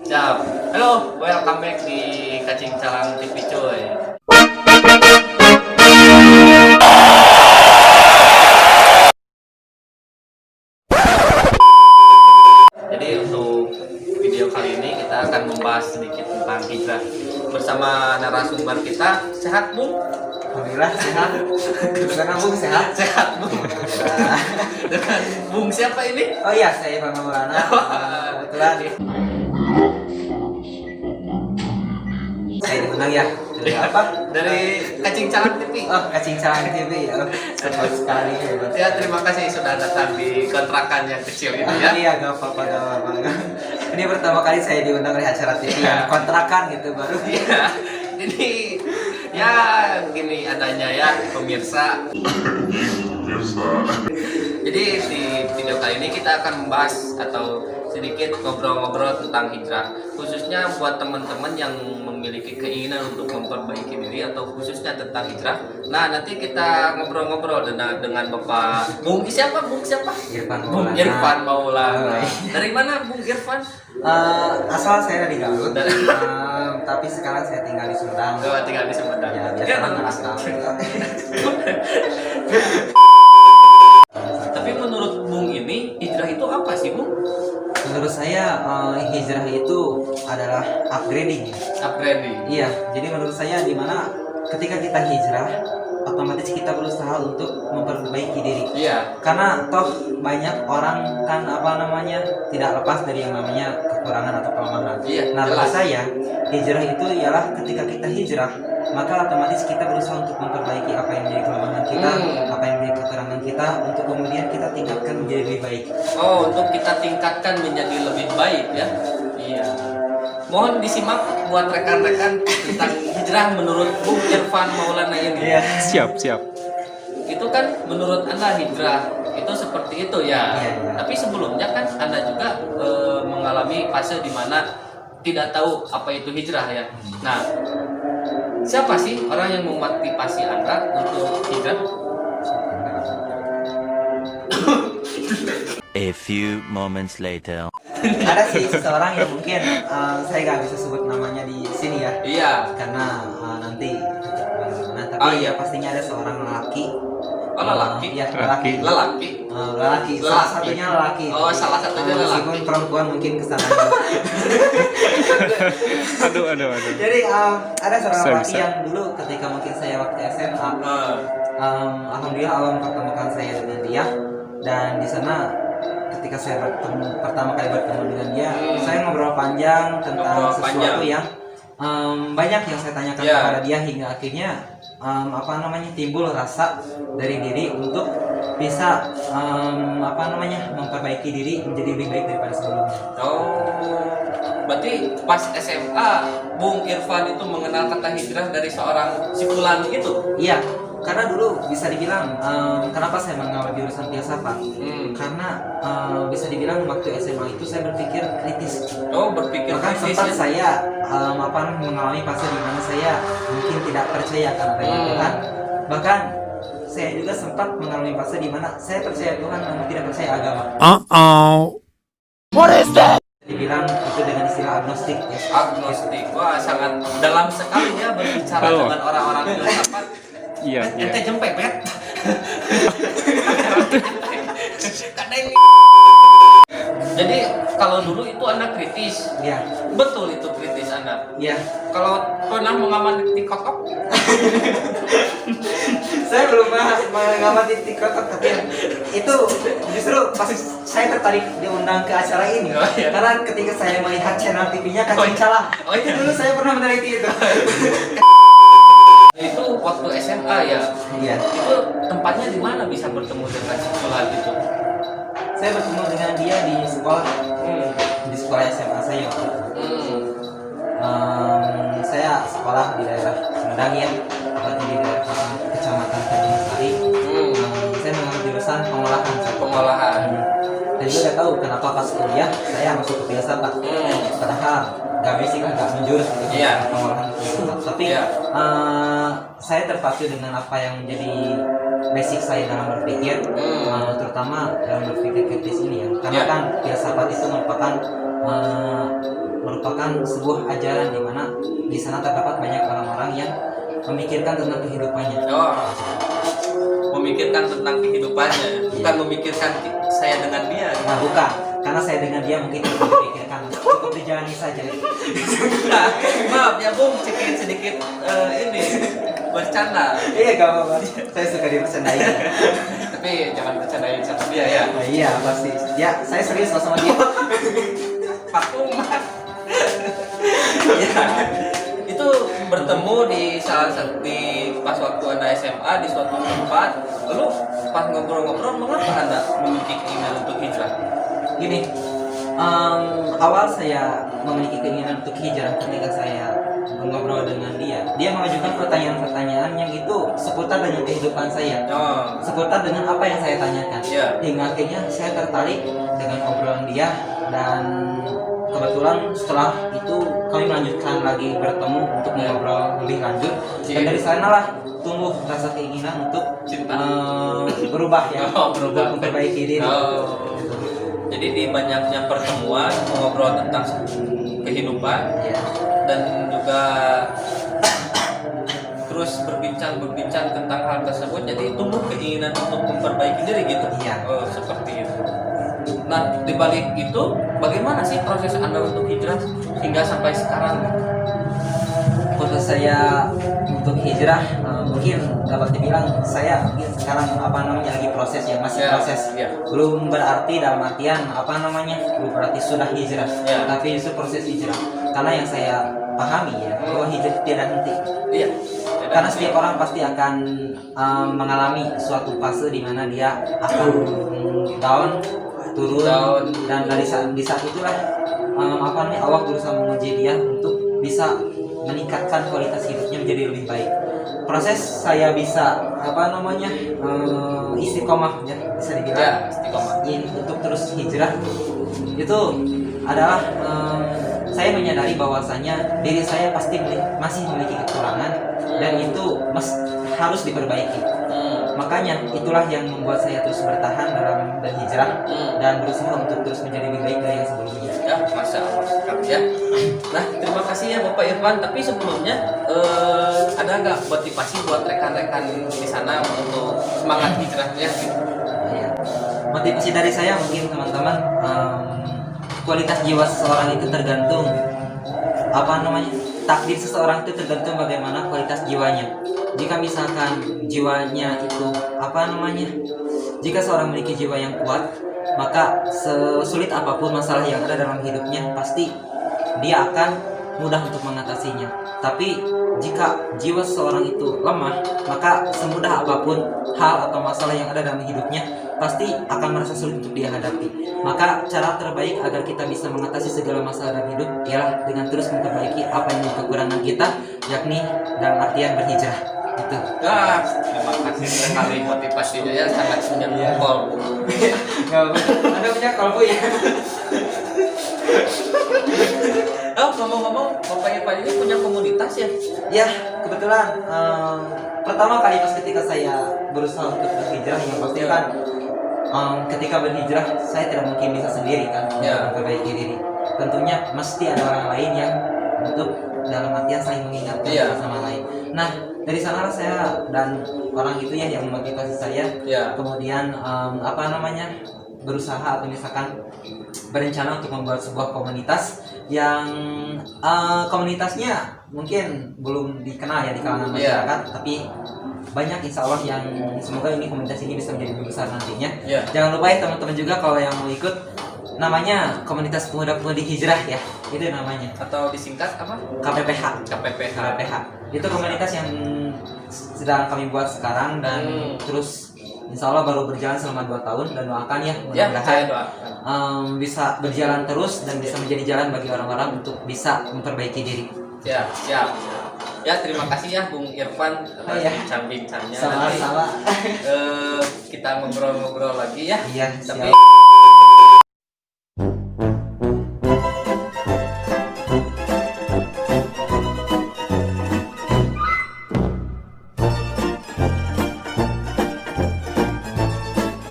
Siap. Halo, welcome back di Kacing Calang TV coy. Jadi untuk video kali ini kita akan membahas sedikit tentang hijrah bersama narasumber kita. Sehat, Bung? Alhamdulillah sehat. Karena Bung sehat. Sehat, Bung. Dengan Bung siapa ini? Oh iya, saya Bang Maulana. Kebetulan saya diundang ya. Dari apa? Dari Kacing Calang TV. Oh, Kacing Calang TV ya. Senang sekali Ya, terima kasih sudah datang di kontrakan yang kecil ini ya. Iya, gak apa-apa, gak apa-apa. Ini pertama kali saya diundang oleh acara TV yang kontrakan gitu baru. Iya. Jadi ya gini adanya ya pemirsa. Jadi di video kali ini kita akan membahas atau sedikit ngobrol-ngobrol tentang hijrah, khususnya buat teman-teman yang memiliki keinginan untuk memperbaiki diri atau khususnya tentang hijrah. Nah, nanti kita ngobrol-ngobrol dengan Bapak Bung siapa? Bung siapa? Irfan Bung Maulana. Irfan Maulana. Dari mana Bung Irfan? Asal saya dari Garut, tapi sekarang saya tinggal di Sumedang. Oh, tinggal di Sumedang. Ya, biasa asal. Tapi menurut Bung ini hijrah itu apa sih, Bung? Menurut saya hijrah itu adalah upgrading. Upgrading. Iya, jadi menurut saya dimana ketika kita hijrah, otomatis kita berusaha untuk memperbaiki diri. Iya. Karena toh banyak orang kan tidak lepas dari yang namanya kekurangan atau kelemahan. Iya, Nah, jelas. bagi saya hijrah itu ialah ketika kita hijrah, maka otomatis kita berusaha untuk memperbaiki apa yang menjadi kelemahan kita, apa yang menjadi kekurangan kita, untuk kemudian kita tingkatkan menjadi lebih baik. Oh, untuk kita tingkatkan menjadi lebih baik ya. Iya. Mohon disimak buat rekan-rekan tentang hijrah menurut Bung Irfan Maulana ini. Iya. Siap. Itu kan menurut Anda hijrah itu seperti itu ya. Iya. Tapi sebelumnya kan Anda juga mengalami fase di mana tidak tahu apa itu hijrah ya. Nah, siapa sih orang yang memotivasi Anda untuk hijrah? A few moments later. Ada sih seseorang yang mungkin saya nggak bisa sebut namanya di sini ya, Iya. karena nanti nah, tapi Oh, iya. pastinya ada seorang lelaki. Oh, lelaki? Iya, lelaki. Lelaki. Lelaki. Salah satunya lelaki. Oh, salah satunya lelaki. Meskipun perempuan mungkin kesana. Aduh. Jadi ada seorang Bisa, lelaki bisa. yang dulu ketika mungkin saya waktu SMA, alhamdulillah Allah mempertemukan saya dengan dia, dan di sana ketika saya pertama kali bertemu dengan dia, saya ngobrol panjang tentang Ngobrol sesuatu panjang. yang banyak yang saya tanyakan Ya. kepada dia, hingga akhirnya timbul rasa dari diri untuk bisa memperbaiki diri menjadi lebih baik daripada sebelumnya. Oh, berarti pas SMA Bung Irfan itu mengenal kata hijrah dari seorang si Fulan itu. Iya, karena dulu bisa dibilang kenapa saya mengambil jurusan filsafat? Karena bisa dibilang waktu SMA itu saya berpikir kritis. Oh, berpikir Bahkan kritis sempat ya. saya mengalami fase di mana saya mungkin tidak percaya akan adanya Tuhan. Bahkan saya juga sempat mengalami fase di mana saya percaya Tuhan namun tidak percaya agama. Dibilang itu dengan istilah agnostik ya. Agnostik. Wah, sangat dalam sekali ya berbicara Oh. dengan orang-orang filsafat. Iya. Ente jempek, Pet. Kadang ini. Jadi kalau dulu itu anak kritis. Iya, Betul itu kritis anak. iya. Kalau pernah mengamati kokok, Saya belum pernah mengamati TikTok, tapi itu justru pas saya tertarik diundang ke acara ini. Oh, iya. Karena ketika saya melihat channel TV-nya Oh, Kacing iya. Calang, Oh, iya. itu dulu saya pernah meneliti itu. itu waktu SMA ya. Iya. Itu tempatnya di mana bisa bertemu dengan si Fulan itu? Saya bertemu dengan dia di sekolah SMA saya waktu itu. Saya sekolah di daerah Sumedang ya, tepatnya di daerah Kecamatan Tanjung Sari. Saya mengambil jurusan pengolahan. Pengolahan. Dan juga nggak tahu kenapa pas kuliah saya masuk ke filsafat. Padahal nggak basic, nggak menjurus gitu. Iya. Pengolahan filsafat. Tapi Iya. saya terpacu dengan apa yang menjadi basic saya dalam berpikir, terutama dalam berpikir kritis ini ya. Karena Iya. kan filsafat itu merupakan merupakan sebuah ajaran di mana di sana terdapat banyak orang-orang yang memikirkan tentang kehidupannya. Oh, memikirkan tentang kehidupannya, bukan memikirkan saya dengan dia. Nah, bukan, karena saya dengan dia mungkin tidak memikirkan, cukup dijalani saja. Nah, maaf ya Bung, sedikit ini bercanda. Iya, gak apa-apa. Saya suka dibercandain. Tapi jangan bercandain sama dia ya. Nah, iya, pasti. Ya, saya serius loh sama dia. Patung mah. Ya, itu bertemu di salah satu pas waktu Anda SMA di suatu tempat. Lalu pas ngobrol-ngobrol, mengapa Anda memiliki keinginan untuk hijrah? Gini, awal saya memiliki keinginan untuk hijrah ketika saya ngobrol dengan dia. Dia mengajukan pertanyaan-pertanyaan yang itu seputar dengan kehidupan saya, Oh, seputar dengan apa yang saya tanyakan. ya. Hingga akhirnya saya tertarik dengan obrolan dia, dan kebetulan setelah itu kami melanjutkan lagi bertemu untuk ngobrol lebih lanjut. Dan dari sanalah tumbuh rasa keinginan untuk Cinta. berubah ya, Oh, berubah. untuk memperbaiki diri. Oh. Jadi di banyaknya pertemuan mengobrol tentang kehidupan Ya. dan juga terus berbincang tentang hal tersebut, jadi tumbuh keinginan untuk memperbaiki diri gitu. Iya. Oh, seperti itu. Nah, di balik itu bagaimana sih proses Anda untuk hijrah hingga sampai sekarang? Proses saya untuk hijrah mungkin dapat dibilang saya mungkin sekarang lagi proses ya, masih Ya, proses. ya. Belum berarti dalam artian belum berarti sudah hijrah, Ya. tapi justru proses hijrah. Karena yang saya pahami ya, bahwa hijrah tidak henti. Iya. Karena setiap orang pasti akan mengalami suatu fase di mana dia akan down, turun, Down. dan di saat itulah Allah berusaha menguji dia untuk bisa meningkatkan kualitas hidupnya menjadi lebih baik. Proses saya bisa istiqomah ya, bisa dibilang Ya, istiqomah. untuk terus hijrah itu adalah saya menyadari bahwasanya diri saya pasti masih memiliki kekurangan dan itu harus diperbaiki. Makanya itulah yang membuat saya terus bertahan dalam berhijrah dan berusaha untuk terus menjadi lebih baik dari yang sebelumnya. Ya, Masya Allah sekali ya. Nah, terima kasih ya Bapak Irfan. Tapi sebelumnya ada nggak motivasi buat rekan-rekan di sana untuk semangat hijrahnya? Ya. Motivasi dari saya mungkin teman-teman, kualitas jiwa seseorang itu tergantung takdir seseorang itu tergantung bagaimana kualitas jiwanya. Jika misalkan jiwanya itu jika seorang memiliki jiwa yang kuat, maka sesulit apapun masalah yang ada dalam hidupnya pasti dia akan mudah untuk mengatasinya. Tapi jika jiwa seseorang itu lemah, maka semudah apapun hal atau masalah yang ada dalam hidupnya pasti akan merasa sulit untuk dia hadapi. Maka cara terbaik agar kita bisa mengatasi segala masalah dalam hidup ialah dengan terus memperbaiki apa yang menjadi kekurangan kita, yakni dalam artian berhijrah. Gitu. Ya, terima kasih sekali motivasinya ya, sangat menyentuh. Anda punya kalbu ya? Oh, ngomong-ngomong, Bapak Irfan ini punya komunitas ya? Ya, kebetulan pertama kali pas ketika saya berusaha untuk berhijrah, yang pasti kan ketika berhijrah saya tidak mungkin bisa sendiri kan Ya. untuk memperbaiki diri. Tentunya mesti ada orang lain yang untuk dalam artian saling mengingatkan Iya. satu sama lain. Nah, dari sanalah saya dan orang itu ya yang memotivasi saya. Ya. Kemudian berusaha atau misalkan berencana untuk membuat sebuah komunitas yang komunitasnya mungkin belum dikenal ya di kalangan masyarakat, tapi banyak insya Allah yang semoga ini komunitas ini bisa menjadi lebih besar nantinya. Ya. Jangan lupa ya teman-teman juga kalau yang mau ikut, namanya Komunitas Pemuda-Pemudi Hijrah ya, itu namanya Atau disingkat apa? KPPH. KPPH itu komunitas yang sedang kami buat sekarang dan terus insya Allah baru berjalan selama 2 tahun, dan doakan ya Ya, mudah-mudahan saya doakan. bisa berjalan terus dan bisa menjadi jalan bagi orang-orang untuk bisa memperbaiki diri. Ya, siap. Ya, terima kasih ya Bung Irfan atas Ya. bincang-bincangnya. Sama-sama. Kita ngobrol-ngobrol lagi ya. Iya, Tapi siap.